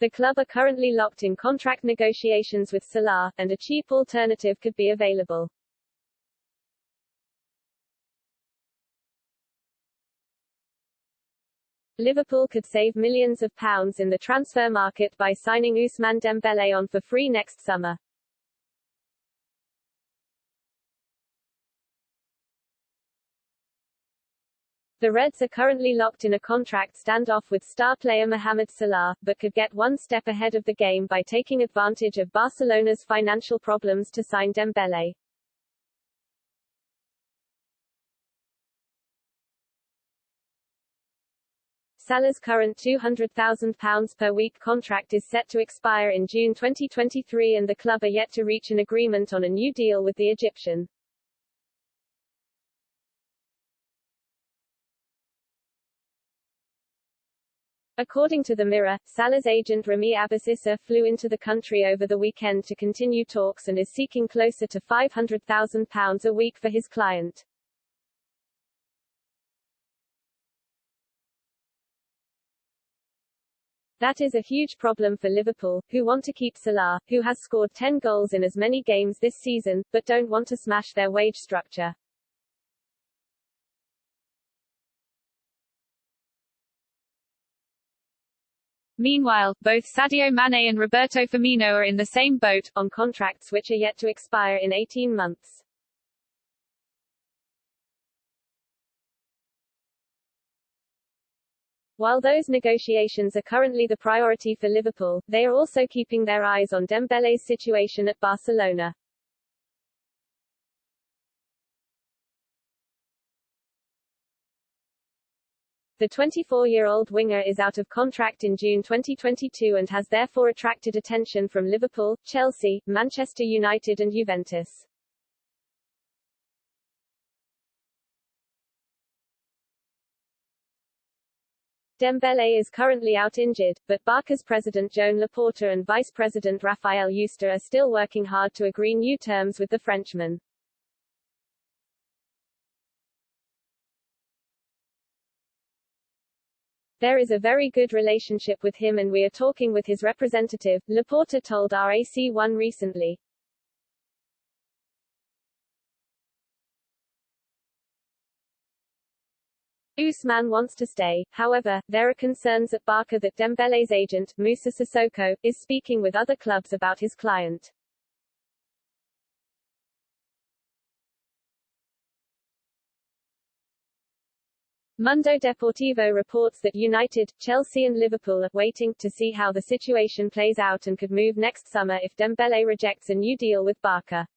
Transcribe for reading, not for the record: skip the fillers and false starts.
The club are currently locked in contract negotiations with Salah, and a cheap alternative could be available. Liverpool could save millions of pounds in the transfer market by signing Ousmane Dembélé on for free next summer. The Reds are currently locked in a contract standoff with star player Mohamed Salah, but could get one step ahead of the game by taking advantage of Barcelona's financial problems to sign Dembélé. Salah's current £200,000 per week contract is set to expire in June 2023 and the club are yet to reach an agreement on a new deal with the Egyptian. According to the Mirror, Salah's agent Rami Abbasissa flew into the country over the weekend to continue talks and is seeking closer to £500,000 a week for his client. That is a huge problem for Liverpool, who want to keep Salah, who has scored 10 goals in as many games this season, but don't want to smash their wage structure. Meanwhile, both Sadio Mane and Roberto Firmino are in the same boat, on contracts which are yet to expire in 18 months. While those negotiations are currently the priority for Liverpool, they are also keeping their eyes on Dembélé's situation at Barcelona. The 24-year-old winger is out of contract in June 2022 and has therefore attracted attention from Liverpool, Chelsea, Manchester United and Juventus. Dembélé is currently out injured, but Barca's president Joan Laporta and vice president Raphael Euster are still working hard to agree new terms with the Frenchman. There is a very good relationship with him and we are talking with his representative, Laporta told RAC1 recently. Ousmane wants to stay, however, there are concerns at Barca that Dembélé's agent, Moussa Sissoko, is speaking with other clubs about his client. Mundo Deportivo reports that United, Chelsea and Liverpool are waiting to see how the situation plays out and could move next summer if Dembélé rejects a new deal with Barca.